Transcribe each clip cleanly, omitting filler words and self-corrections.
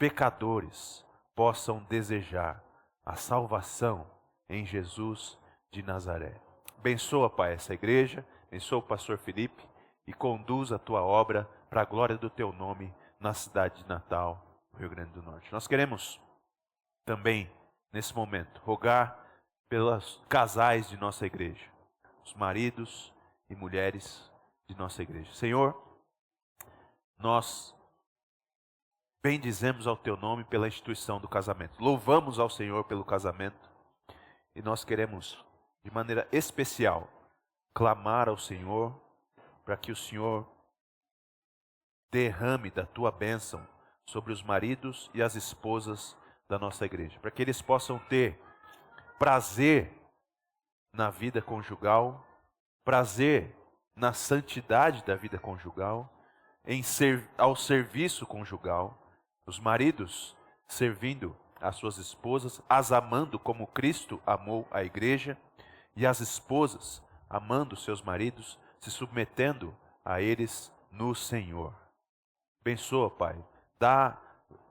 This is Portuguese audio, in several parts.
pecadores possam desejar a salvação em Jesus de Nazaré. Abençoa, Pai, essa igreja, abençoa o pastor Felipe e conduz a tua obra para a glória do teu nome na cidade de Natal, no Rio Grande do Norte. Nós queremos também, nesse momento, rogar pelos casais de nossa igreja, os maridos e mulheres de nossa igreja. Senhor, nós bendizemos ao teu nome pela instituição do casamento. Louvamos ao Senhor pelo casamento e nós queremos, de maneira especial, clamar ao Senhor para que o Senhor derrame da tua bênção sobre os maridos e as esposas da nossa igreja, para que eles possam ter prazer na vida conjugal, prazer na santidade da vida conjugal, ao serviço conjugal, os maridos servindo as suas esposas, as amando como Cristo amou a igreja, e as esposas amando seus maridos, se submetendo a eles no Senhor. Abençoa, Pai, dá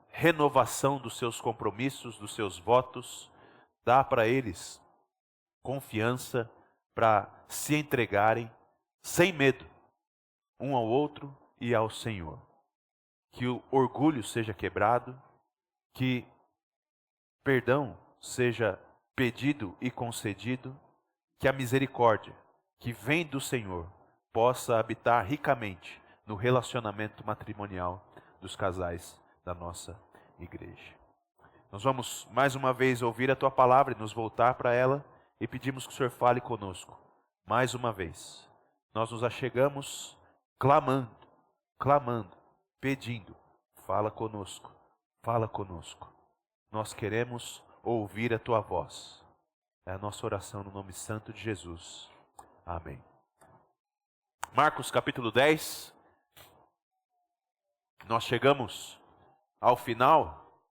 renovação dos seus compromissos, dos seus votos, dá para eles confiança para se entregarem sem medo um ao outro e ao Senhor. Que o orgulho seja quebrado, que perdão seja pedido e concedido, que a misericórdia que vem do Senhor possa habitar ricamente no relacionamento matrimonial dos casais da nossa igreja. Nós vamos mais uma vez ouvir a tua palavra e nos voltar para ela e pedimos que o Senhor fale conosco. Mais uma vez, nós nos achegamos clamando, pedindo, fala conosco, fala conosco. Nós queremos ouvir a tua voz. É a nossa oração no nome santo de Jesus. Amém. Marcos capítulo 10. Nós chegamos ao final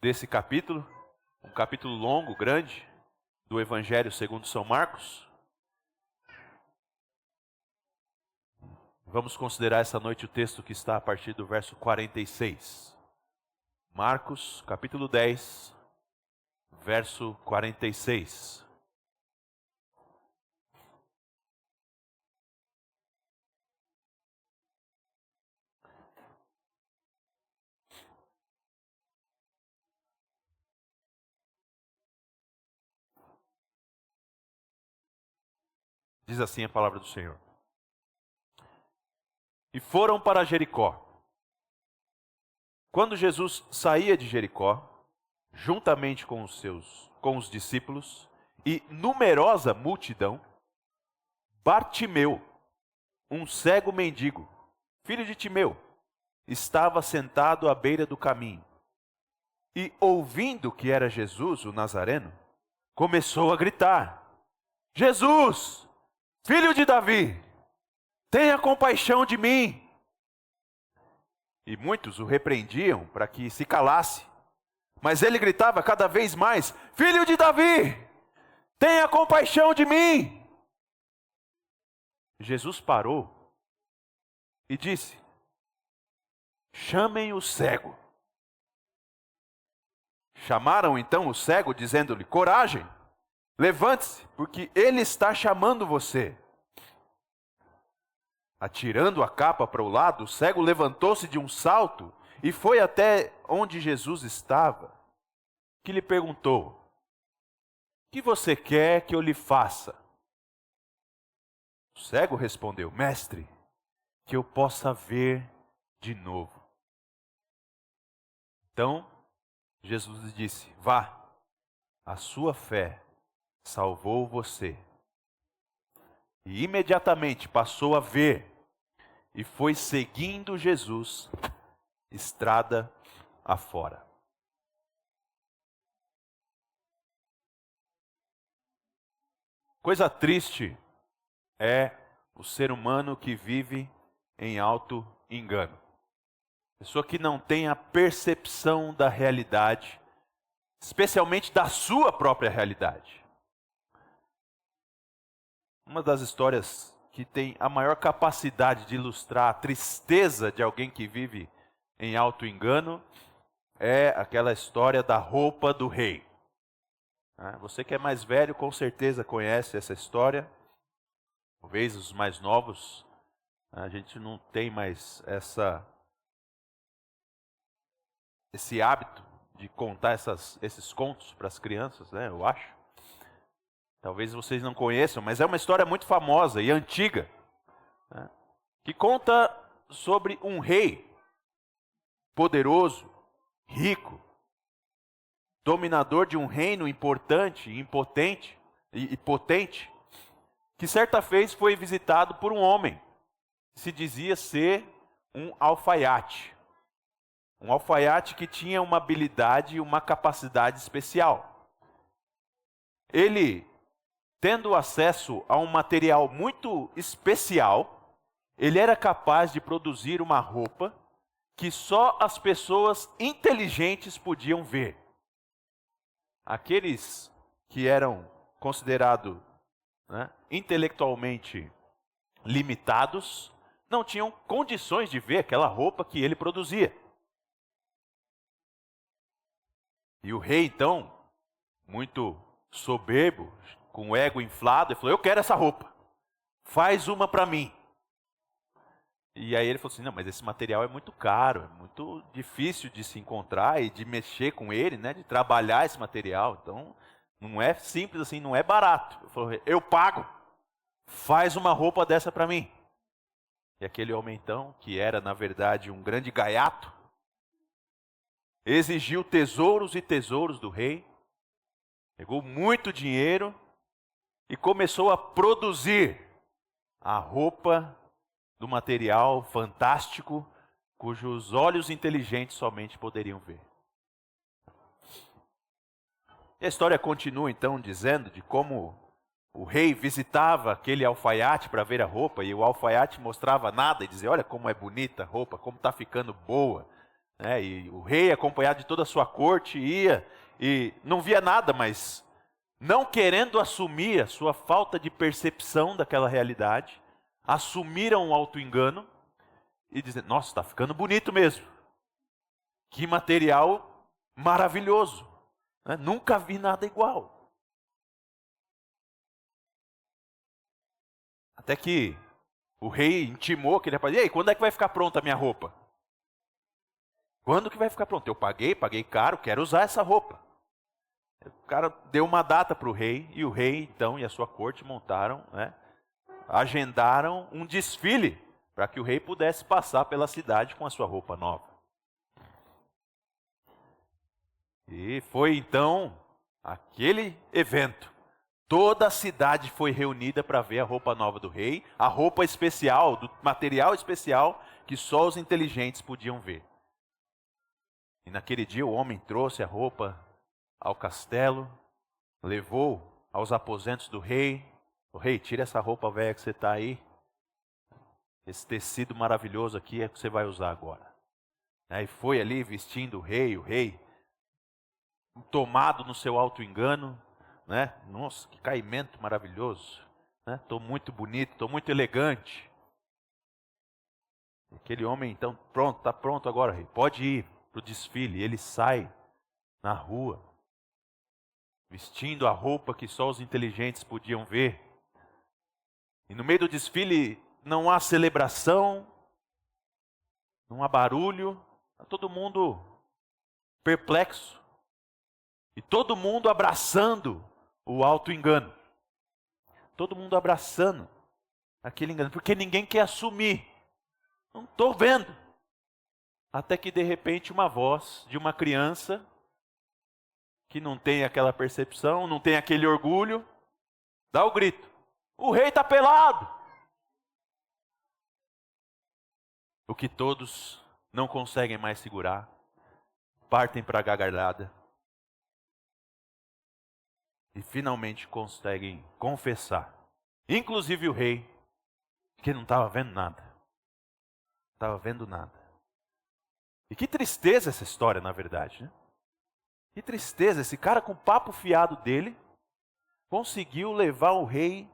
desse capítulo, um capítulo longo, grande, do Evangelho segundo São Marcos. Vamos considerar essa noite o texto que está a partir do verso 46. Marcos, capítulo 10, verso 46. Diz assim a palavra do Senhor. E foram para Jericó. Quando Jesus saía de Jericó, juntamente com os discípulos e numerosa multidão, Bartimeu, um cego mendigo, filho de Timeu, estava sentado à beira do caminho. E ouvindo que era Jesus, o Nazareno, começou a gritar: Jesus, filho de Davi, tenha compaixão de mim. E muitos o repreendiam para que se calasse. Mas ele gritava cada vez mais: Filho de Davi, tenha compaixão de mim. Jesus parou e disse: Chamem o cego. Chamaram então o cego, dizendo-lhe: Coragem, levante-se, porque ele está chamando você. Atirando a capa para o lado, o cego levantou-se de um salto e foi até onde Jesus estava, que lhe perguntou: O que você quer que eu lhe faça? O cego respondeu: Mestre, que eu possa ver de novo. Então Jesus lhe disse: Vá, a sua fé salvou você. E imediatamente passou a ver e foi seguindo Jesus estrada afora. Coisa triste é o ser humano que vive em auto-engano. Pessoa que não tem a percepção da realidade, especialmente da sua própria realidade. Uma das histórias que tem a maior capacidade de ilustrar a tristeza de alguém que vive em auto-engano é aquela história da roupa do rei. Você que é mais velho, com certeza conhece essa história. Talvez os mais novos, a gente não tem mais esse hábito de contar esses contos para as crianças, né? Eu acho. Talvez vocês não conheçam, mas é uma história muito famosa e antiga, né? Que conta sobre um rei poderoso, rico, dominador de um reino importante, impotente e potente, que certa vez foi visitado por um homem que se dizia ser um alfaiate. Um alfaiate que tinha uma habilidade e uma capacidade especial. Ele, tendo acesso a um material muito especial, ele era capaz de produzir uma roupa que só as pessoas inteligentes podiam ver. Aqueles que eram considerados, né, intelectualmente limitados, não tinham condições de ver aquela roupa que ele produzia. E o rei, então, muito soberbo, com o ego inflado, ele falou: eu quero essa roupa, faz uma para mim. E aí ele falou assim: não, mas esse material é muito caro, é muito difícil de se encontrar e de mexer com ele, né, de trabalhar esse material. Então, não é simples assim, não é barato. Ele falou: eu pago, faz uma roupa dessa para mim. E aquele homem, então, que era na verdade um grande gaiato, exigiu tesouros e tesouros do rei, pegou muito dinheiro e começou a produzir a roupa do material fantástico, cujos olhos inteligentes somente poderiam ver. E a história continua então dizendo de como o rei visitava aquele alfaiate para ver a roupa, e o alfaiate mostrava nada e dizia: olha como é bonita a roupa, como está ficando boa. E o rei, acompanhado de toda a sua corte, ia e não via nada, mas não querendo assumir a sua falta de percepção daquela realidade, assumiram o auto-engano e dizendo: nossa, está ficando bonito mesmo. Que material maravilhoso. Nunca vi nada igual. Até que o rei intimou aquele rapaz: e aí, quando é que vai ficar pronta a minha roupa? Quando que vai ficar pronto? Eu paguei caro, quero usar essa roupa. O cara deu uma data para o rei, e o rei então e a sua corte montaram, agendaram um desfile para que o rei pudesse passar pela cidade com a sua roupa nova. E foi então aquele evento. Toda a cidade foi reunida para ver a roupa nova do rei, a roupa especial, do material especial que só os inteligentes podiam ver. E naquele dia o homem trouxe a roupa ao castelo, levou aos aposentos do rei. O rei, tira essa roupa velha que você está aí. Esse tecido maravilhoso aqui é que você vai usar agora. E foi ali vestindo o rei tomado no seu auto-engano, Nossa, que caimento maravilhoso, Estou muito bonito, estou muito elegante. Aquele homem então, pronto, está pronto agora, rei, pode ir para o desfile. Ele sai na rua, vestindo a roupa que só os inteligentes podiam ver. E no meio do desfile não há celebração, não há barulho, está todo mundo perplexo. E todo mundo abraçando o auto-engano. Todo mundo abraçando aquele engano, porque ninguém quer assumir. Não estou vendo. Até que de repente uma voz de uma criança, que não tem aquela percepção, não tem aquele orgulho, dá o grito: o rei está pelado! O que todos não conseguem mais segurar, partem para a gargalhada. E finalmente conseguem confessar. Inclusive o rei, que não estava vendo nada. Não estava vendo nada. E que tristeza essa história, na verdade, né? Que tristeza, esse cara com o papo fiado dele conseguiu levar o rei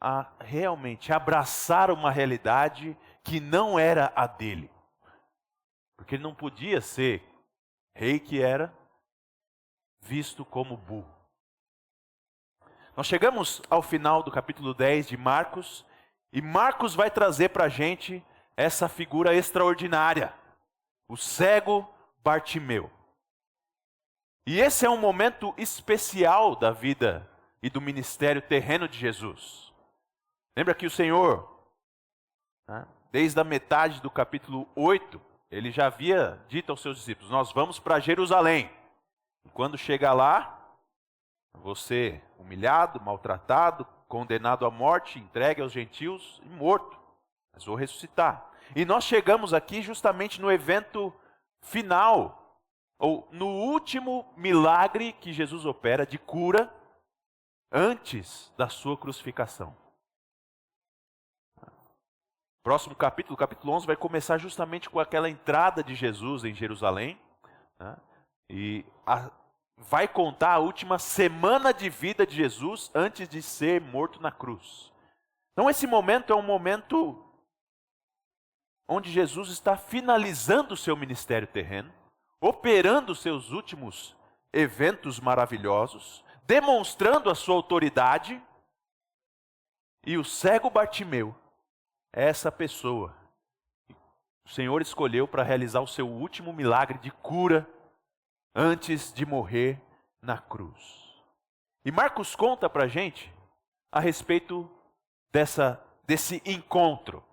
a realmente abraçar uma realidade que não era a dele. Porque ele não podia ser rei que era, visto como burro. Nós chegamos ao final do capítulo 10 de Marcos, e Marcos vai trazer para a gente essa figura extraordinária, o cego Bartimeu. E esse é um momento especial da vida e do ministério terreno de Jesus. Lembra que o Senhor, desde a metade do capítulo 8, ele já havia dito aos seus discípulos: nós vamos para Jerusalém. E quando chegar lá, você humilhado, maltratado, condenado à morte, entregue aos gentios e morto. Mas vou ressuscitar. E nós chegamos aqui justamente no evento final, ou no último milagre que Jesus opera de cura antes da sua crucificação. Próximo capítulo, capítulo 11, vai começar justamente com aquela entrada de Jesus em Jerusalém, e vai contar a última semana de vida de Jesus antes de ser morto na cruz. Então esse momento é um momento onde Jesus está finalizando o seu ministério terreno, operando os seus últimos eventos maravilhosos, demonstrando a sua autoridade, e o cego Bartimeu é essa pessoa que o Senhor escolheu para realizar o seu último milagre de cura antes de morrer na cruz. E Marcos conta para a gente a respeito desse encontro.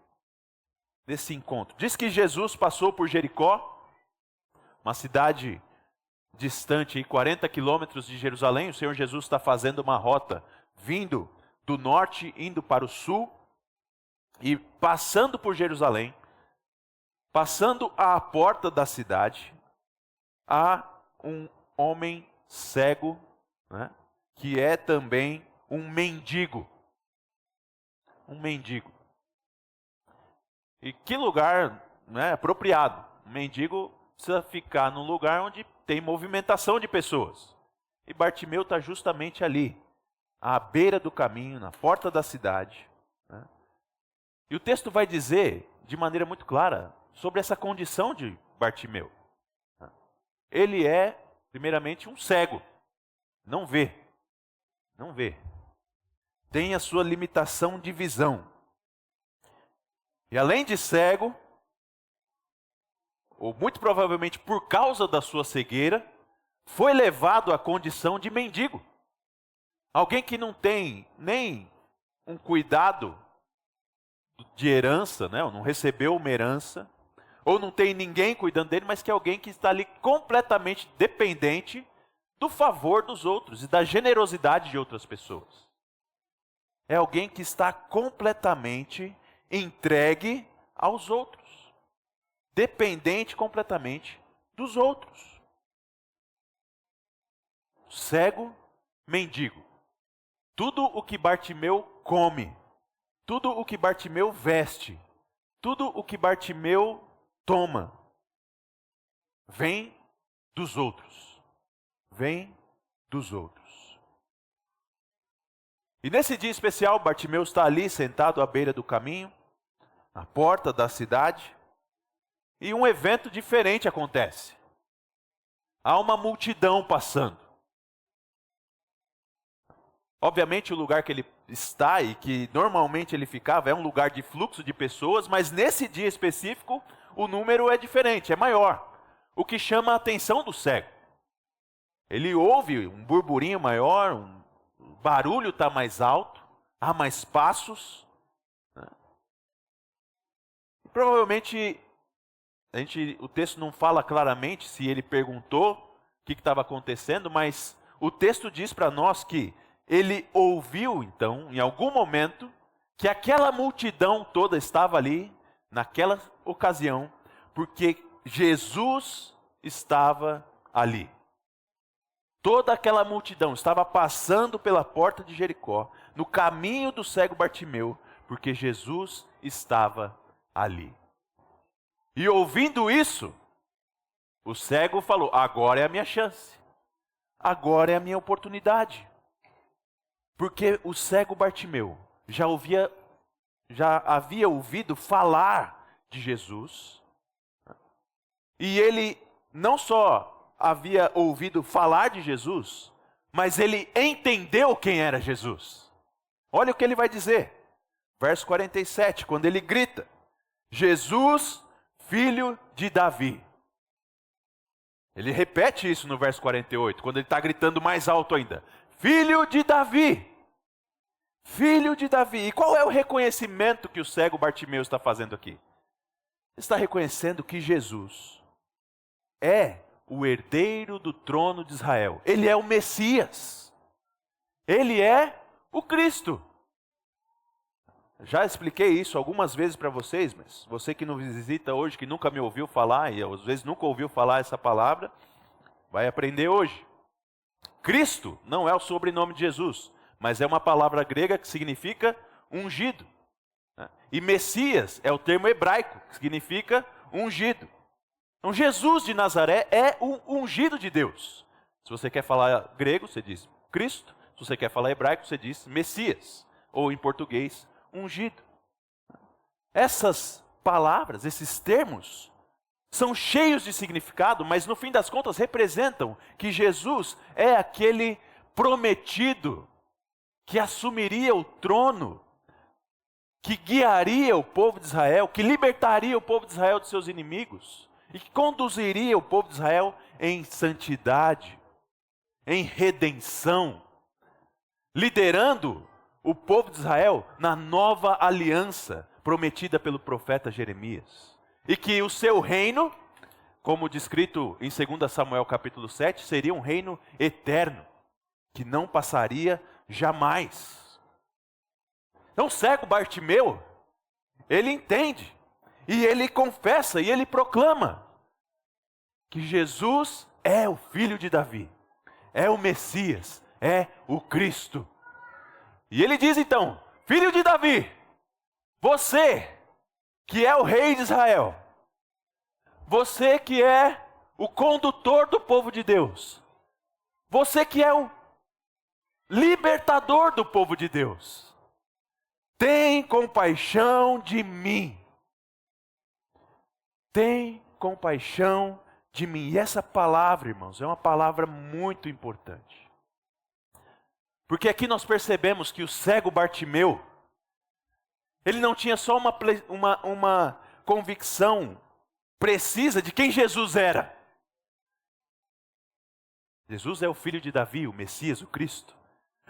Diz que Jesus passou por Jericó, uma cidade distante, 40 quilômetros de Jerusalém. O Senhor Jesus está fazendo uma rota vindo do norte, indo para o sul, e passando por Jerusalém, passando à porta da cidade, há um homem cego, que é também um mendigo. Um mendigo. E que lugar apropriado. Um mendigo precisa ficar num lugar onde tem movimentação de pessoas. E Bartimeu está justamente ali, à beira do caminho, na porta da cidade. E o texto vai dizer, de maneira muito clara, sobre essa condição de Bartimeu. Ele é, primeiramente, um cego. Não vê. Não vê. Tem a sua limitação de visão. E além de cego, ou muito provavelmente por causa da sua cegueira, foi levado à condição de mendigo. Alguém que não tem nem um cuidado de herança, ou não recebeu uma herança, ou não tem ninguém cuidando dele, mas que é alguém que está ali completamente dependente do favor dos outros e da generosidade de outras pessoas. É alguém que está completamente entregue aos outros, dependente completamente dos outros. Cego, mendigo. Tudo o que Bartimeu come, tudo o que Bartimeu veste, tudo o que Bartimeu toma, vem dos outros. Vem dos outros. E nesse dia especial, Bartimeu está ali sentado à beira do caminho, na porta da cidade, e um evento diferente acontece. Há uma multidão passando. Obviamente o lugar que ele está e que normalmente ele ficava é um lugar de fluxo de pessoas, mas nesse dia específico o número é diferente, é maior. O que chama a atenção do cego. Ele ouve um burburinho maior, o barulho está mais alto, há mais passos. E provavelmente, o texto não fala claramente se ele perguntou o que estava acontecendo, mas o texto diz para nós que ele ouviu, então, em algum momento, que aquela multidão toda estava ali, naquela ocasião, porque Jesus estava ali. Toda aquela multidão estava passando pela porta de Jericó, no caminho do cego Bartimeu, porque Jesus estava ali. E ouvindo isso, o cego falou: agora é a minha chance, agora é a minha oportunidade. Porque o cego Bartimeu já havia ouvido falar de Jesus, e ele não só havia ouvido falar de Jesus, mas ele entendeu quem era Jesus. Olha o que ele vai dizer. Verso 47, quando ele grita: Jesus, filho de Davi. Ele repete isso no verso 48, quando ele está gritando mais alto ainda: filho de Davi. Filho de Davi. E qual é o reconhecimento que o cego Bartimeu está fazendo aqui? Ele está reconhecendo que Jesus é o herdeiro do trono de Israel. Ele é o Messias. Ele é o Cristo. Já expliquei isso algumas vezes para vocês, mas você que nos visita hoje, que nunca me ouviu falar, e às vezes nunca ouviu falar essa palavra, vai aprender hoje. Cristo não é o sobrenome de Jesus, mas é uma palavra grega que significa ungido. E Messias é o termo hebraico, que significa ungido. Então Jesus de Nazaré é o ungido de Deus. Se você quer falar grego, você diz Cristo. Se você quer falar hebraico, você diz Messias. Ou em português, ungido. Essas palavras, esses termos, são cheios de significado, mas no fim das contas representam que Jesus é aquele prometido que assumiria o trono, que guiaria o povo de Israel, que libertaria o povo de Israel de seus inimigos e que conduziria o povo de Israel em santidade, em redenção, liderando o povo de Israel na nova aliança prometida pelo profeta Jeremias. E que o seu reino, como descrito em 2 Samuel capítulo 7, seria um reino eterno, que não passaria jamais. Então o cego Bartimeu, ele entende, e ele confessa, e ele proclama que Jesus é o filho de Davi, é o Messias, é o Cristo. E ele diz então: filho de Davi, você que é o rei de Israel, você que é o condutor do povo de Deus, você que é o libertador do povo de Deus, tem compaixão de mim. Tem compaixão de mim. E essa palavra, irmãos, é uma palavra muito importante. Porque aqui nós percebemos que o cego Bartimeu, ele não tinha só uma convicção precisa de quem Jesus era. Jesus é o filho de Davi, o Messias, o Cristo.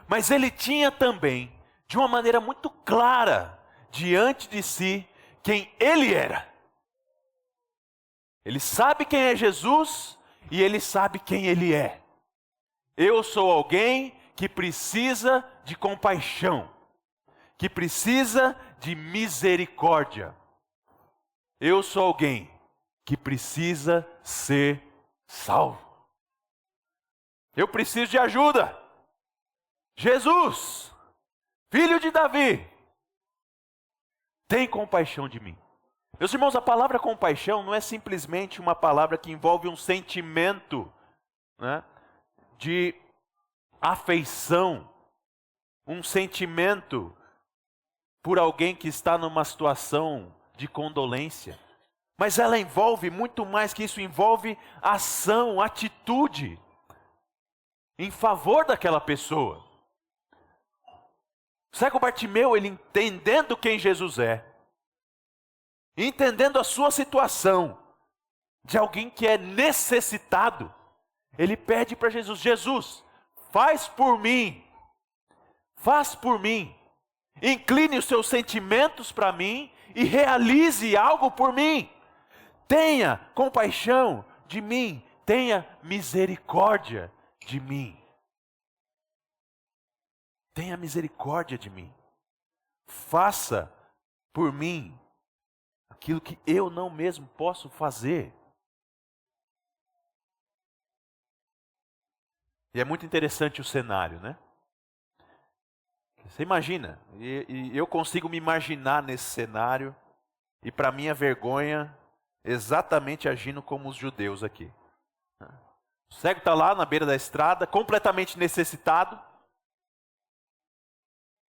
Mas ele tinha também, de uma maneira muito clara, diante de si, quem ele era. Ele sabe quem é Jesus e ele sabe quem ele é. Eu sou alguém que precisa de compaixão, que precisa de misericórdia. Eu sou alguém que precisa ser salvo. Eu preciso de ajuda. Jesus, filho de Davi, tem compaixão de mim. Meus irmãos, a palavra compaixão não é simplesmente uma palavra que envolve um sentimento, né, de afeição, um sentimento por alguém que está numa situação de condolência. Mas ela envolve muito mais que isso, envolve ação, atitude em favor daquela pessoa. O cego Bartimeu, ele entendendo quem Jesus é, entendendo a sua situação, de alguém que é necessitado, ele pede para Jesus: Jesus, faz por mim, incline os seus sentimentos para mim e realize algo por mim. Tenha compaixão de mim, tenha misericórdia de mim. Tenha misericórdia de mim. Faça por mim aquilo que eu não mesmo posso fazer. E é muito interessante o cenário, né? Você imagina, e eu consigo me imaginar nesse cenário, e para minha vergonha, exatamente agindo como os judeus aqui. O cego está lá na beira da estrada, completamente necessitado.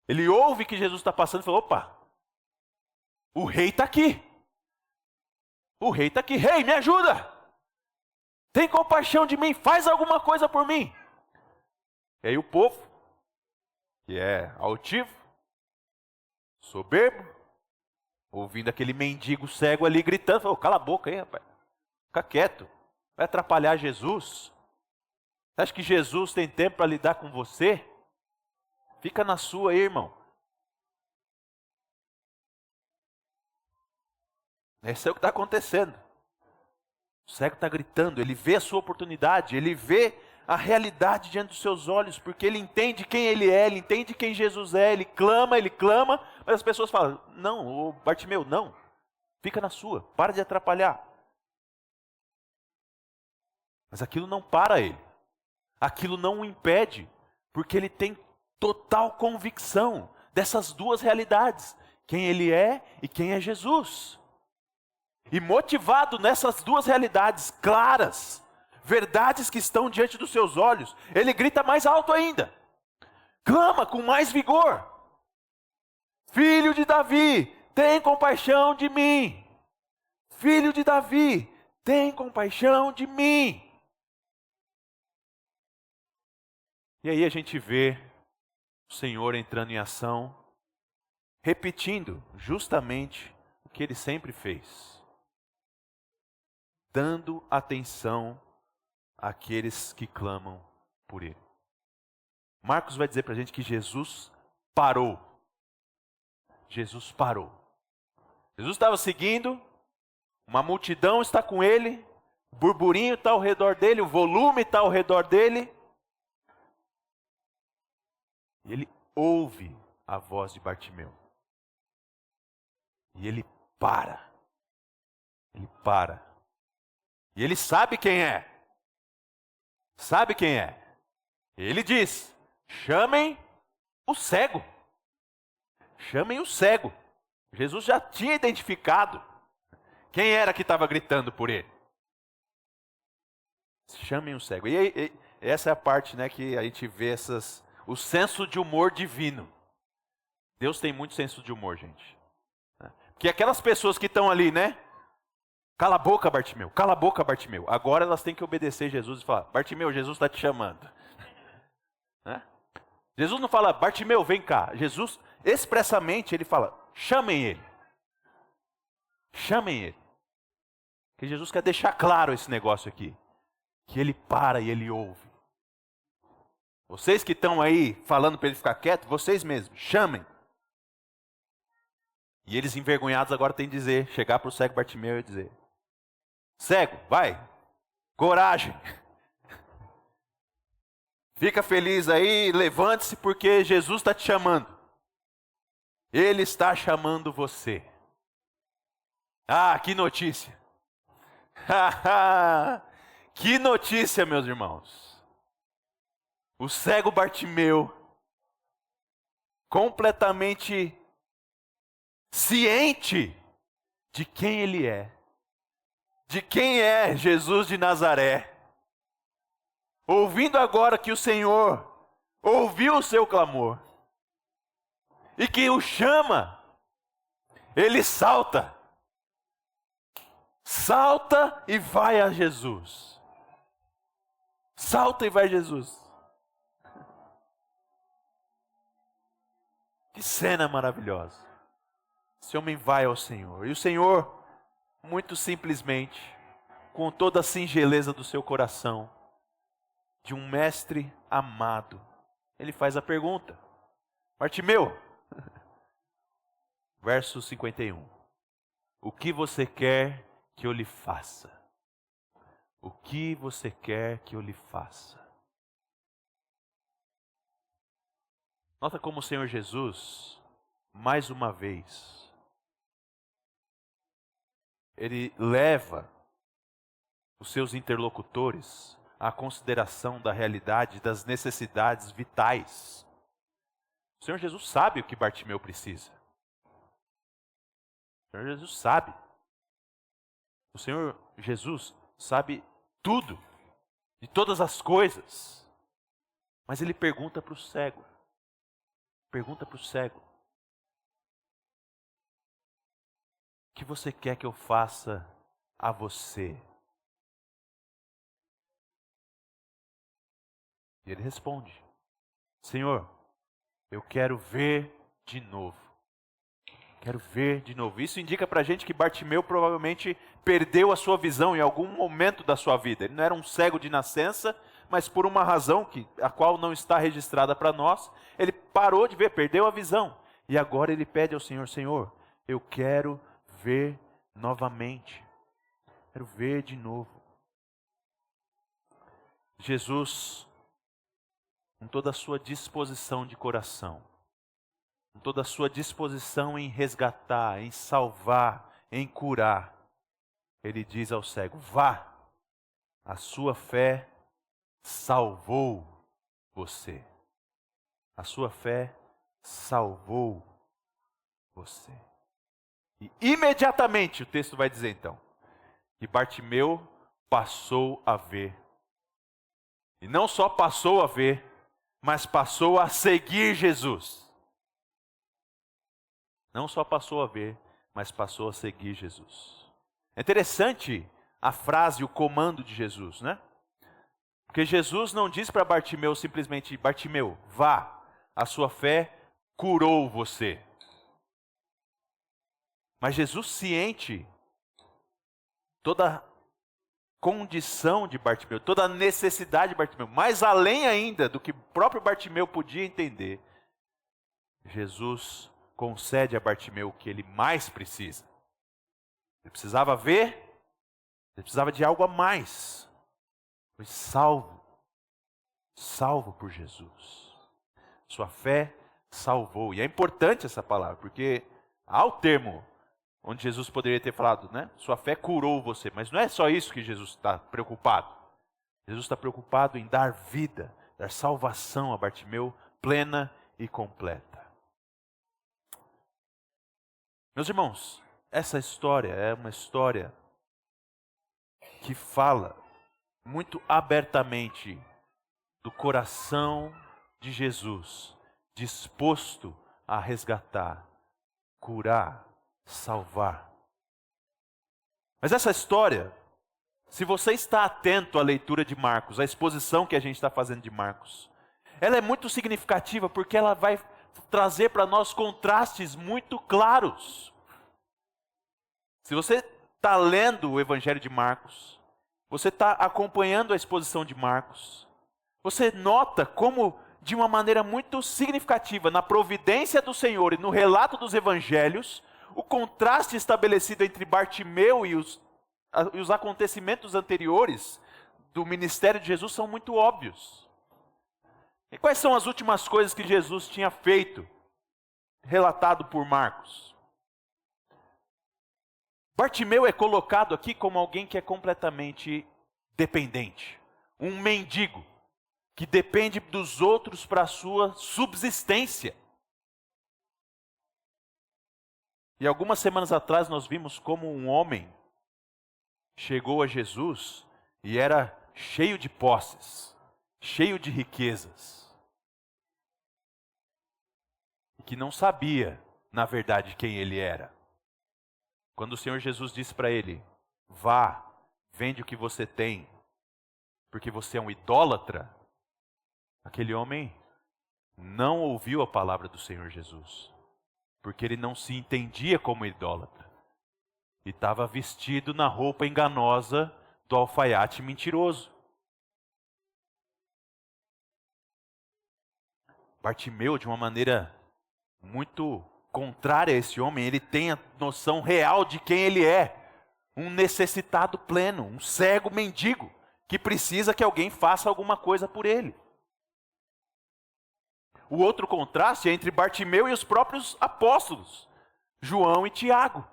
Ele ouve que Jesus está passando e fala: opa, o rei está aqui. O rei está aqui. Rei, me ajuda. Tem compaixão de mim, faz alguma coisa por mim. E aí o povo, que é altivo, soberbo, ouvindo aquele mendigo cego ali gritando, falou: cala a boca aí, rapaz. Fica quieto. Vai atrapalhar Jesus. Você acha que Jesus tem tempo para lidar com você? Fica na sua aí, irmão. Esse é o que está acontecendo. O cego está gritando, ele vê a sua oportunidade, ele vê a realidade diante dos seus olhos, porque ele entende quem ele é, ele entende quem Jesus é, ele clama, mas as pessoas falam: não, ô Bartimeu, não, fica na sua, para de atrapalhar. Mas aquilo não para ele, aquilo não o impede, porque ele tem total convicção dessas duas realidades, quem ele é e quem é Jesus. E motivado nessas duas realidades claras, verdades que estão diante dos seus olhos, ele grita mais alto ainda, clama com mais vigor: Filho de Davi, tem compaixão de mim. Filho de Davi, tem compaixão de mim. E aí a gente vê o Senhor entrando em ação, repetindo justamente o que ele sempre fez, dando atenção àqueles que clamam por ele. Marcos vai dizer para a gente que Jesus parou. Jesus parou. Jesus estava seguindo, uma multidão está com ele, o burburinho está ao redor dele, o volume está ao redor dele. E ele ouve a voz de Bartimeu. E ele para. Ele para. E ele sabe quem é. Sabe quem é. Ele diz: chamem o cego. Chamem o cego. Jesus já tinha identificado quem era que estava gritando por ele. Chamem o cego. E essa é a parte, né, que a gente vê o senso de humor divino. Deus tem muito senso de humor, gente. Porque aquelas pessoas que estão ali, né? Cala a boca, Bartimeu. Cala a boca, Bartimeu. Agora elas têm que obedecer Jesus e falar: Bartimeu, Jesus está te chamando. Né? Jesus não fala: Bartimeu, vem cá. Jesus, expressamente, ele fala: chamem ele. Chamem ele. Porque Jesus quer deixar claro esse negócio aqui. Que ele para e ele ouve. Vocês que estão aí falando para ele ficar quieto, vocês mesmos, chamem. E eles envergonhados agora têm que dizer, chegar para o cego Bartimeu e dizer: cego, vai, coragem. Fica feliz aí, levante-se porque Jesus está te chamando. Ele está chamando você. Ah, que notícia. Que notícia, meus irmãos. O cego Bartimeu, completamente ciente de quem ele é, de quem é Jesus de Nazaré, ouvindo agora que o Senhor ouviu o seu clamor e que o chama, ele salta e vai a Jesus. Salta e vai a Jesus. Que cena maravilhosa. Esse homem vai ao Senhor. E o Senhor, muito simplesmente, com toda a singeleza do seu coração, de um mestre amado, ele faz a pergunta: Bartimeu, verso 51. O que você quer que eu lhe faça? O que você quer que eu lhe faça? Nota como o Senhor Jesus, mais uma vez, ele leva os seus interlocutores à consideração da realidade das necessidades vitais. O Senhor Jesus sabe o que Bartimeu precisa. O Senhor Jesus sabe. O Senhor Jesus sabe tudo, de todas as coisas. Mas ele pergunta para o cego. Pergunta para o cego: o que você quer que eu faça a você? E ele responde: Senhor, eu quero ver de novo. Quero ver de novo. Isso indica para a gente que Bartimeu provavelmente perdeu a sua visão em algum momento da sua vida. Ele não era um cego de nascença, mas por uma razão a qual não está registrada para nós, ele parou de ver, perdeu a visão. E agora ele pede ao Senhor: Senhor, eu quero ver novamente. Quero ver de novo. Jesus, com toda a sua disposição de coração, com toda a sua disposição em resgatar, em salvar, em curar, ele diz ao cego: vá, a sua fé salvou você. A sua fé salvou você. E imediatamente o texto vai dizer então, que Bartimeu passou a ver. E não só passou a ver, mas passou a seguir Jesus. Não só passou a ver, mas passou a seguir Jesus. É interessante a frase, o comando de Jesus, né? Porque Jesus não diz para Bartimeu simplesmente: Bartimeu, vá, a sua fé curou você. Mas Jesus, ciente toda a condição de Bartimeu, toda a necessidade de Bartimeu, mais além ainda do que o próprio Bartimeu podia entender, Jesus concede a Bartimeu o que ele mais precisa. Ele precisava ver, ele precisava de algo a mais. Foi salvo por Jesus. Sua fé salvou. E é importante essa palavra, porque há o termo onde Jesus poderia ter falado, né? Sua fé curou você. Mas não é só isso que Jesus está preocupado. Jesus está preocupado em dar vida, dar salvação a Bartimeu plena e completa. Meus irmãos, essa história é uma história que fala muito abertamente do coração de Jesus, disposto a resgatar, curar, salvar. Mas essa história, se você está atento à leitura de Marcos, à exposição que a gente está fazendo de Marcos, ela é muito significativa porque ela vai trazer para nós contrastes muito claros. Se você está lendo o Evangelho de Marcos, você está acompanhando a exposição de Marcos, você nota como, de uma maneira muito significativa, na providência do Senhor e no relato dos Evangelhos, o contraste estabelecido entre Bartimeu e os acontecimentos anteriores do ministério de Jesus são muito óbvios. E quais são as últimas coisas que Jesus tinha feito, relatado por Marcos? Bartimeu é colocado aqui como alguém que é completamente dependente, um mendigo, que depende dos outros para a sua subsistência. E algumas semanas atrás nós vimos como um homem chegou a Jesus e era cheio de posses, cheio de riquezas, e que não sabia, na verdade, quem ele era. Quando o Senhor Jesus disse para ele: vá, vende o que você tem, porque você é um idólatra, aquele homem não ouviu a palavra do Senhor Jesus, porque ele não se entendia como idólatra, e estava vestido na roupa enganosa do alfaiate mentiroso. Bartimeu, de uma maneira muito contrária a esse homem, ele tem a noção real de quem ele é. Um necessitado pleno, um cego mendigo, que precisa que alguém faça alguma coisa por ele. O outro contraste é entre Bartimeu e os próprios apóstolos, João e Tiago.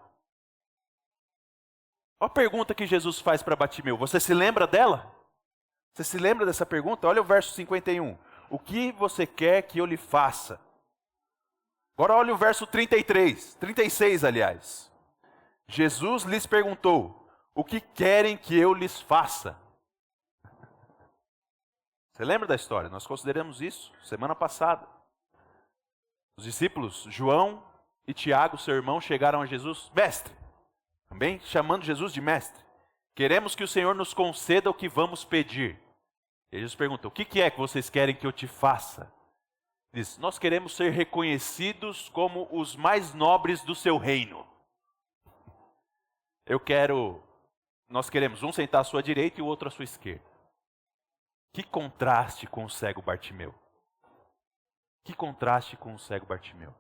Olha a pergunta que Jesus faz para Bartimeu. Você se lembra dela? Você se lembra dessa pergunta? Olha o verso 51. O que você quer que eu lhe faça? Agora olha o verso 36, aliás. Jesus lhes perguntou: o que querem que eu lhes faça? Você lembra da história? Nós consideramos isso semana passada. Os discípulos João e Tiago, seu irmão, chegaram a Jesus: mestre, também chamando Jesus de mestre, queremos que o Senhor nos conceda o que vamos pedir. E Jesus pergunta: o que é que vocês querem que eu te faça? Diz: nós queremos ser reconhecidos como os mais nobres do seu reino. Nós queremos um sentar à sua direita e o outro à sua esquerda. Que contraste com o cego Bartimeu. Que contraste com o cego Bartimeu.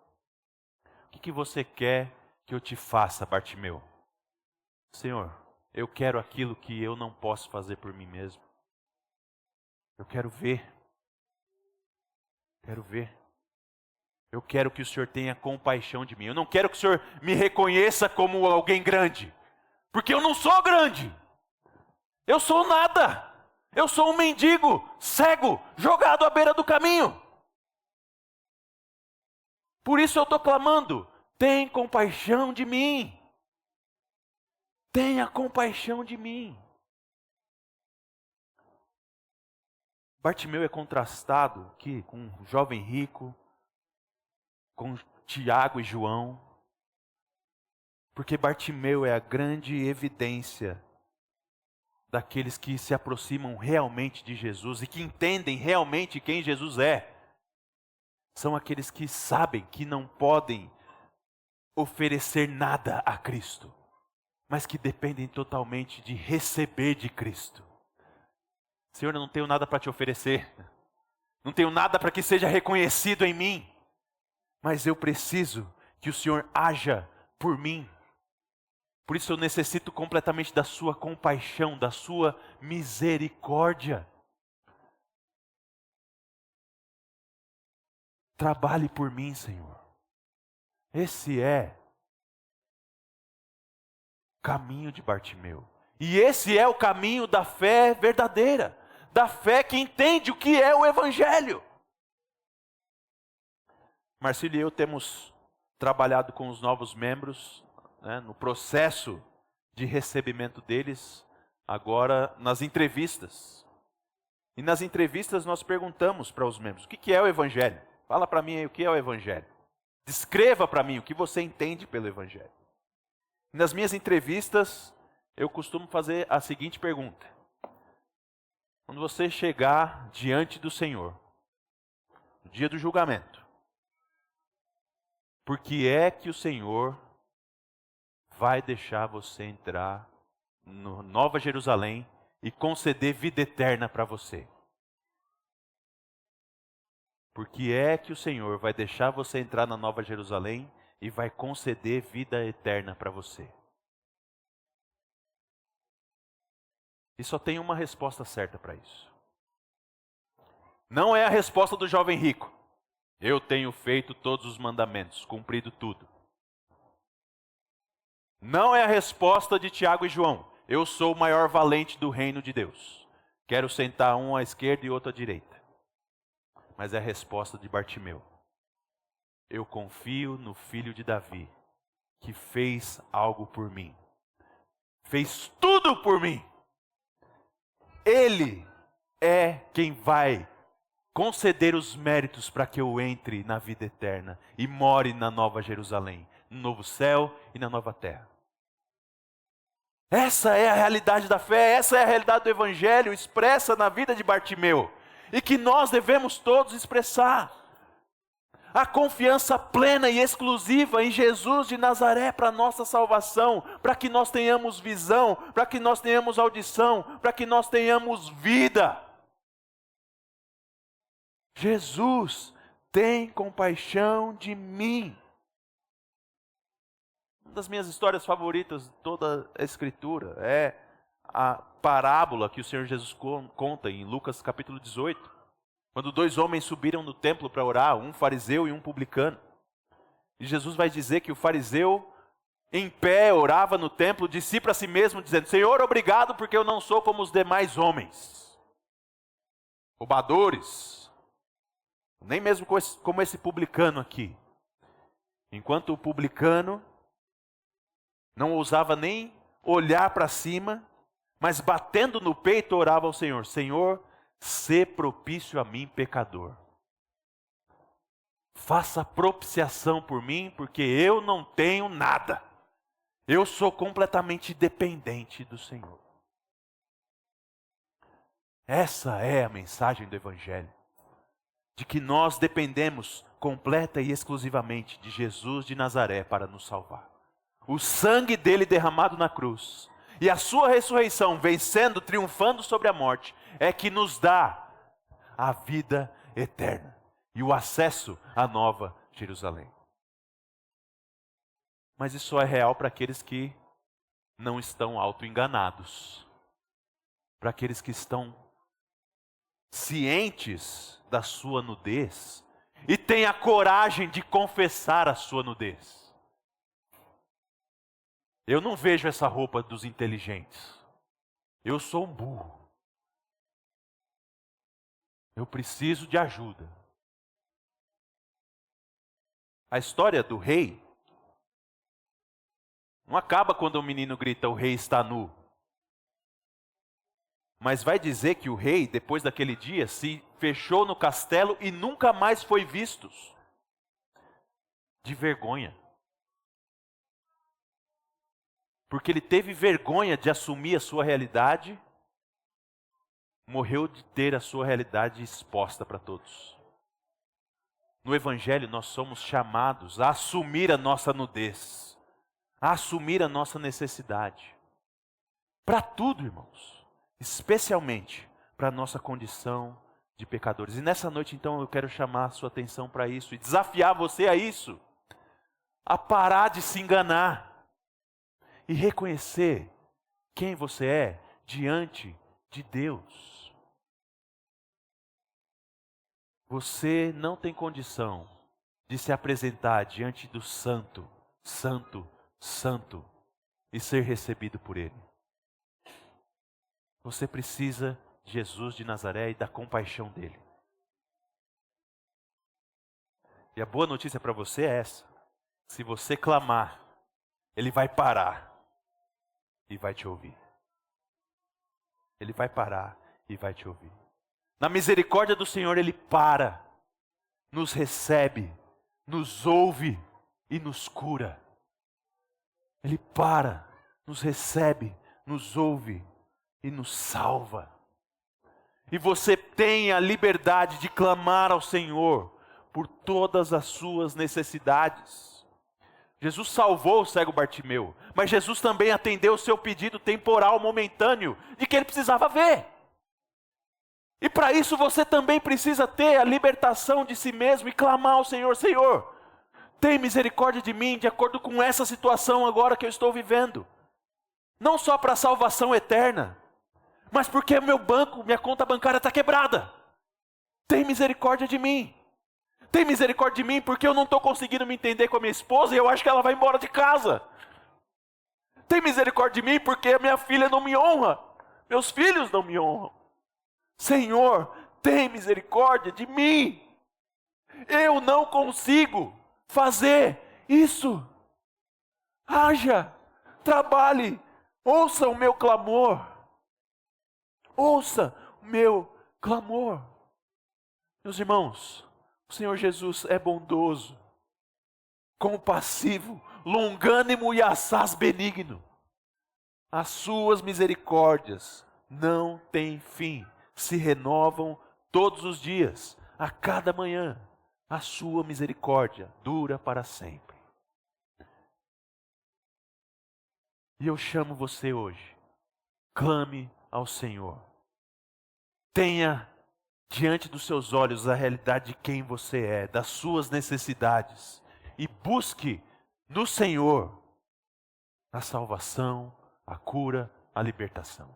O que você quer que eu te faça, Bartimeu? Senhor, eu quero aquilo que eu não posso fazer por mim mesmo. Eu quero ver. Quero ver. Eu quero que o Senhor tenha compaixão de mim. Eu não quero que o Senhor me reconheça como alguém grande. Porque eu não sou grande. Eu sou nada. Eu sou um mendigo, cego, jogado à beira do caminho. Por isso eu estou clamando: tem compaixão de mim. Tenha compaixão de mim. Bartimeu é contrastado aqui com um jovem rico, com Tiago e João, porque Bartimeu é a grande evidência daqueles que se aproximam realmente de Jesus e que entendem realmente quem Jesus é. São aqueles que sabem que não podem oferecer nada a Cristo, mas que dependem totalmente de receber de Cristo. Senhor, eu não tenho nada para te oferecer, não tenho nada para que seja reconhecido em mim, mas eu preciso que o Senhor haja por mim. Por isso eu necessito completamente da sua compaixão, da sua misericórdia. Trabalhe por mim, Senhor. Esse é o caminho de Bartimeu. E esse é o caminho da fé verdadeira, da fé que entende o que é o Evangelho. Marcílio e eu temos trabalhado com os novos membros, no processo de recebimento deles, agora nas entrevistas. E nas entrevistas nós perguntamos para os membros: o que é o Evangelho? Fala para mim aí o que é o Evangelho. Descreva para mim o que você entende pelo Evangelho. Nas minhas entrevistas, eu costumo fazer a seguinte pergunta: quando você chegar diante do Senhor, no dia do julgamento, por que é que o Senhor vai deixar você entrar no Nova Jerusalém e conceder vida eterna para você? Por que é que o Senhor vai deixar você entrar na Nova Jerusalém e vai conceder vida eterna para você? E só tem uma resposta certa para isso. Não é a resposta do jovem rico: eu tenho feito todos os mandamentos, cumprido tudo. Não é a resposta de Tiago e João: eu sou o maior valente do reino de Deus, quero sentar um à esquerda e outro à direita. Mas é a resposta de Bartimeu: eu confio no filho de Davi, que fez algo por mim. Fez tudo por mim. Ele é quem vai conceder os méritos para que eu entre na vida eterna e more na Nova Jerusalém, no novo céu e na nova terra. Essa é a realidade da fé, essa é a realidade do Evangelho expressa na vida de Bartimeu e que nós devemos todos expressar. A confiança plena e exclusiva em Jesus de Nazaré para a nossa salvação, para que nós tenhamos visão, para que nós tenhamos audição, para que nós tenhamos vida. Jesus tem compaixão de mim. Uma das minhas histórias favoritas de toda a Escritura é a parábola que o Senhor Jesus conta em Lucas capítulo 18. Quando dois homens subiram no templo para orar, um fariseu e um publicano. E Jesus vai dizer que o fariseu, em pé, orava no templo, disse para si mesmo, dizendo: Senhor, obrigado porque eu não sou como os demais homens, roubadores, nem mesmo como esse publicano aqui. Enquanto o publicano não ousava nem olhar para cima, mas batendo no peito orava ao Senhor: Senhor, sê propício a mim, pecador. Faça propiciação por mim, porque eu não tenho nada. Eu sou completamente dependente do Senhor. Essa é a mensagem do Evangelho. De que nós dependemos completa e exclusivamente de Jesus de Nazaré para nos salvar. O sangue dele derramado na cruz e a sua ressurreição vencendo, triunfando sobre a morte, é que nos dá a vida eterna e o acesso à nova Jerusalém. Mas isso só é real para aqueles que não estão autoenganados, para aqueles que estão cientes da sua nudez e têm a coragem de confessar a sua nudez. Eu não vejo essa roupa dos inteligentes. Eu sou um burro. Eu preciso de ajuda. A história do rei não acaba quando o menino grita: o rei está nu. Mas vai dizer que o rei, depois daquele dia, se fechou no castelo e nunca mais foi visto. De vergonha. Porque ele teve vergonha de assumir a sua realidade, morreu de ter a sua realidade exposta para todos. No Evangelho nós somos chamados a assumir a nossa nudez, a assumir a nossa necessidade. Para tudo, irmãos. Especialmente para a nossa condição de pecadores. E nessa noite então eu quero chamar a sua atenção para isso e desafiar você a isso. A parar de se enganar. E reconhecer quem você é diante de Deus. Você não tem condição de se apresentar diante do Santo, Santo, Santo e ser recebido por Ele. Você precisa de Jesus de Nazaré e da compaixão dEle. E a boa notícia para você é essa: se você clamar, Ele vai parar e vai te ouvir. Ele vai parar e vai te ouvir. Na misericórdia do Senhor Ele para, nos recebe, nos ouve e nos cura. Ele para, nos recebe, nos ouve e nos salva. E você tem a liberdade de clamar ao Senhor por todas as suas necessidades. Jesus salvou o cego Bartimeu, mas Jesus também atendeu o seu pedido temporal, momentâneo, de que ele precisava ver. E para isso você também precisa ter a libertação de si mesmo e clamar ao Senhor: Senhor, tem misericórdia de mim, de acordo com essa situação agora que eu estou vivendo. Não só para a salvação eterna, mas porque minha conta bancária está quebrada. Tem misericórdia de mim. Tem misericórdia de mim porque eu não estou conseguindo me entender com a minha esposa e eu acho que ela vai embora de casa. Tem misericórdia de mim porque a minha filha não me honra. Meus filhos não me honram. Senhor, tem misericórdia de mim. Eu não consigo fazer isso. Haja, trabalhe, ouça o meu clamor. Ouça o meu clamor. Meus irmãos, o Senhor Jesus é bondoso, compassivo, longânimo e assaz benigno. As suas misericórdias não têm fim, se renovam todos os dias, a cada manhã. A sua misericórdia dura para sempre. E eu chamo você hoje, clame ao Senhor. Tenha diante dos seus olhos a realidade de quem você é, das suas necessidades. E busque no Senhor a salvação, a cura, a libertação.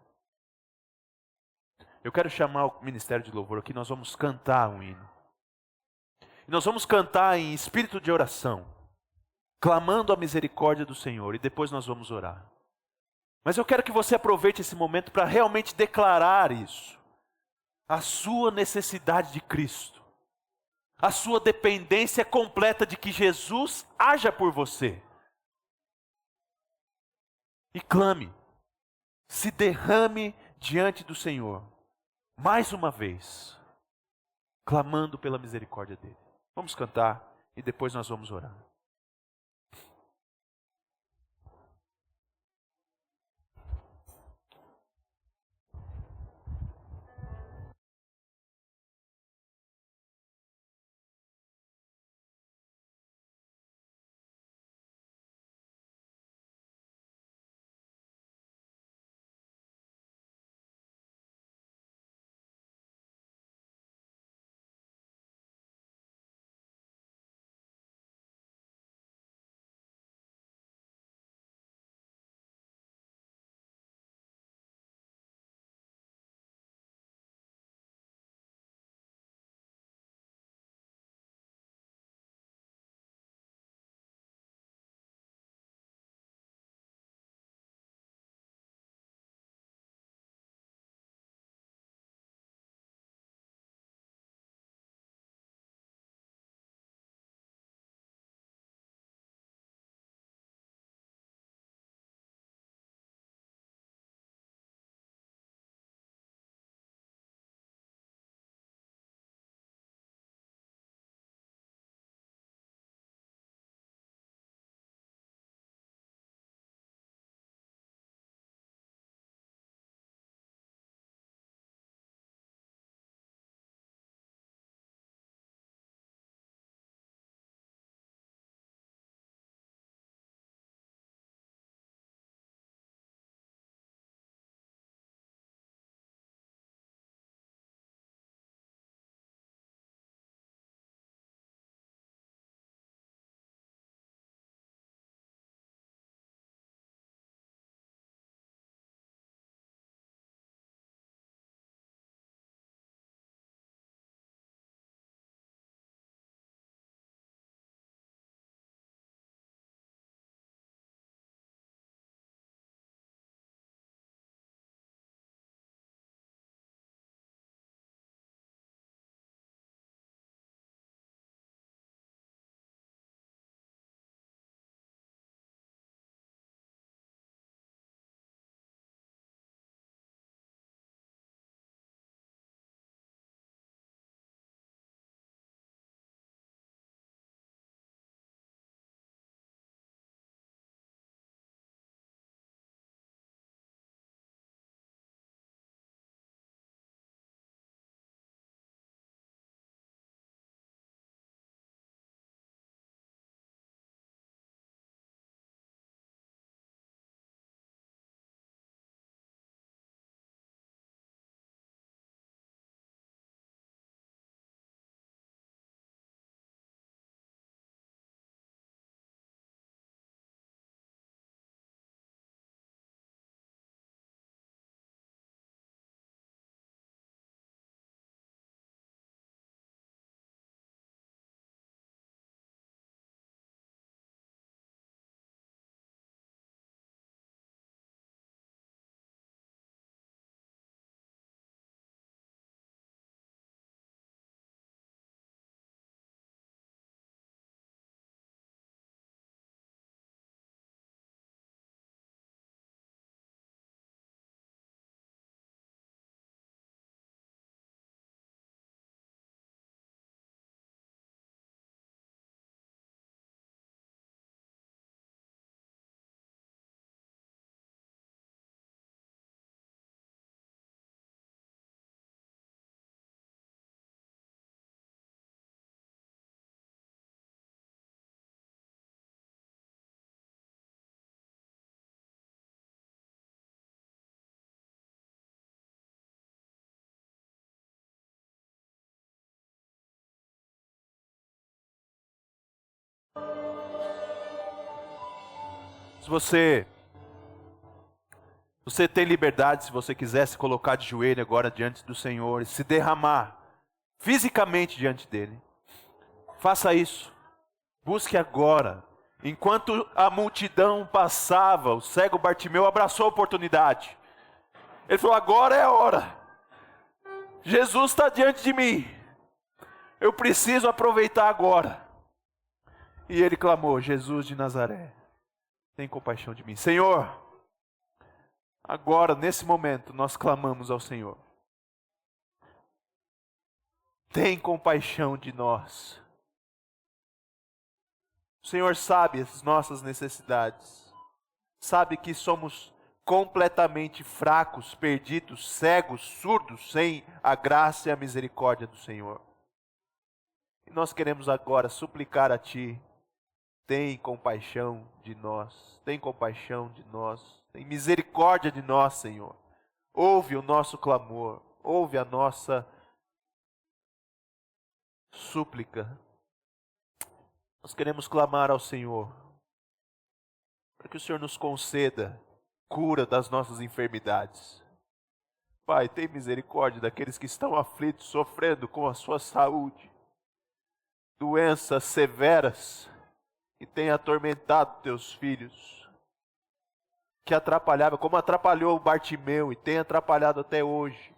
Eu quero chamar o Ministério de Louvor aqui, nós vamos cantar um hino. E nós vamos cantar em espírito de oração, clamando a misericórdia do Senhor, e depois nós vamos orar. Mas eu quero que você aproveite esse momento para realmente declarar isso. A sua necessidade de Cristo, a sua dependência completa de que Jesus haja por você. E clame, se derrame diante do Senhor, mais uma vez, clamando pela misericórdia dEle. Vamos cantar e depois nós vamos orar. Se você tem liberdade, se você quiser se colocar de joelho agora diante do Senhor e se derramar fisicamente diante dele, faça isso. Busque agora. Enquanto a multidão passava, o cego Bartimeu abraçou a oportunidade. Ele falou: agora é a hora. Jesus está diante de mim. Eu preciso aproveitar agora. E ele clamou: Jesus de Nazaré, tem compaixão de mim. Senhor, agora, nesse momento, nós clamamos ao Senhor. Tem compaixão de nós. O Senhor sabe as nossas necessidades. Sabe que somos completamente fracos, perdidos, cegos, surdos, sem a graça e a misericórdia do Senhor. E nós queremos agora suplicar a Ti: tem compaixão de nós, tem compaixão de nós, tem misericórdia de nós, Senhor. Ouve o nosso clamor, ouve a nossa súplica. Nós queremos clamar ao Senhor, para que o Senhor nos conceda cura das nossas enfermidades. Pai, tem misericórdia daqueles que estão aflitos, sofrendo com a sua saúde, doenças severas, que tem atormentado teus filhos, que atrapalhava, como atrapalhou o Bartimeu e tem atrapalhado até hoje.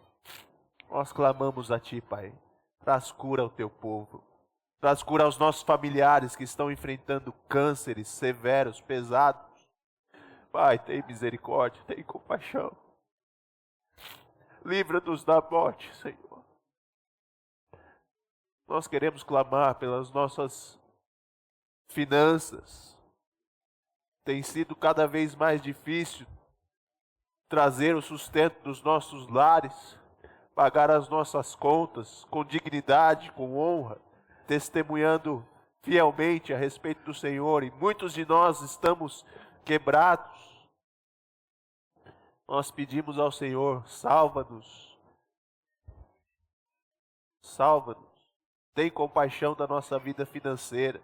Nós clamamos a Ti, Pai, traz cura ao Teu povo, traz cura aos nossos familiares que estão enfrentando cânceres severos, pesados. Pai, tem misericórdia, tem compaixão. Livra-nos da morte, Senhor. Nós queremos clamar pelas nossas finanças. Tem sido cada vez mais difícil trazer o sustento dos nossos lares, pagar as nossas contas com dignidade, com honra, testemunhando fielmente a respeito do Senhor, e muitos de nós estamos quebrados. Nós pedimos ao Senhor: salva-nos, salva-nos, tem compaixão da nossa vida financeira.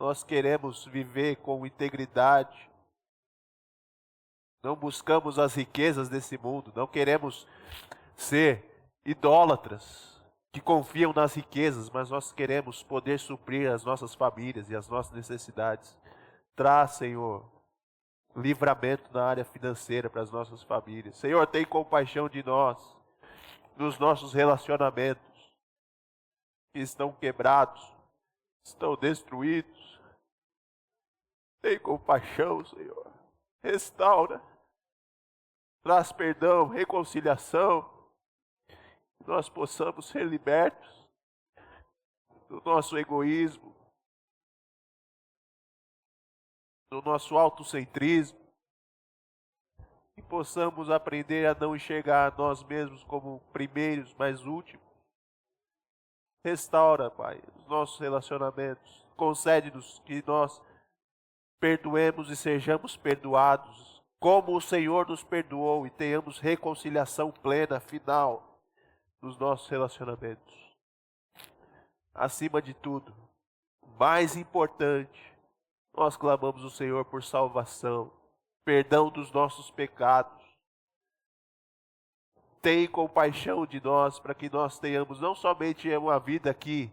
Nós queremos viver com integridade, não buscamos as riquezas desse mundo, não queremos ser idólatras que confiam nas riquezas, mas nós queremos poder suprir as nossas famílias e as nossas necessidades. Traz, Senhor, livramento na área financeira para as nossas famílias. Senhor, tem compaixão de nós, nos nossos relacionamentos que estão quebrados, estão destruídos. Tem compaixão, Senhor. Restaura. Traz perdão, reconciliação. Que nós possamos ser libertos do nosso egoísmo, do nosso autocentrismo. E possamos aprender a não enxergar nós mesmos como primeiros, mas últimos. Restaura, Pai, os nossos relacionamentos. Concede-nos que nós perdoemos e sejamos perdoados, como o Senhor nos perdoou, e tenhamos reconciliação plena, final, nos nossos relacionamentos. Acima de tudo, mais importante, nós clamamos ao Senhor por salvação, perdão dos nossos pecados. Tem compaixão de nós, para que nós tenhamos não somente uma vida aqui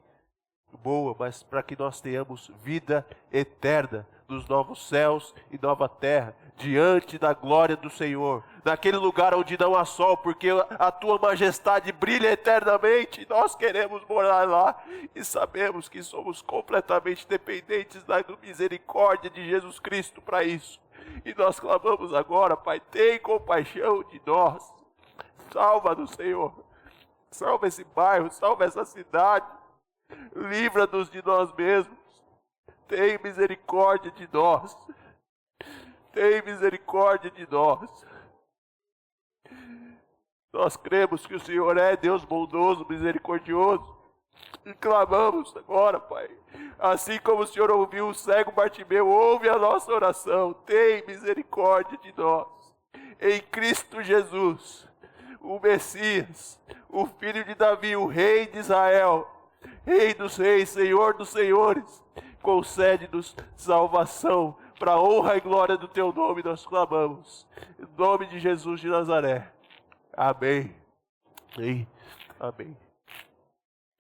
boa, mas para que nós tenhamos vida eterna dos novos céus e nova terra, diante da glória do Senhor, naquele lugar onde não há sol, porque a Tua majestade brilha eternamente. Nós queremos morar lá e sabemos que somos completamente dependentes da misericórdia de Jesus Cristo para isso. E nós clamamos agora: Pai, tem compaixão de nós. Salva-nos, Senhor. Salva esse bairro, salva essa cidade. Livra-nos de nós mesmos. Tem misericórdia de nós. Tem misericórdia de nós. Nós cremos que o Senhor é Deus bondoso, misericordioso. E clamamos agora, Pai. Assim como o Senhor ouviu o cego Bartimeu, ouve a nossa oração. Tem misericórdia de nós. Em Cristo Jesus, o Messias, o Filho de Davi, o Rei de Israel, Rei dos reis, Senhor dos senhores, concede-nos salvação, Para a honra e glória do teu nome nós clamamos. Em nome de Jesus de Nazaré. Amém. Amém. Amém.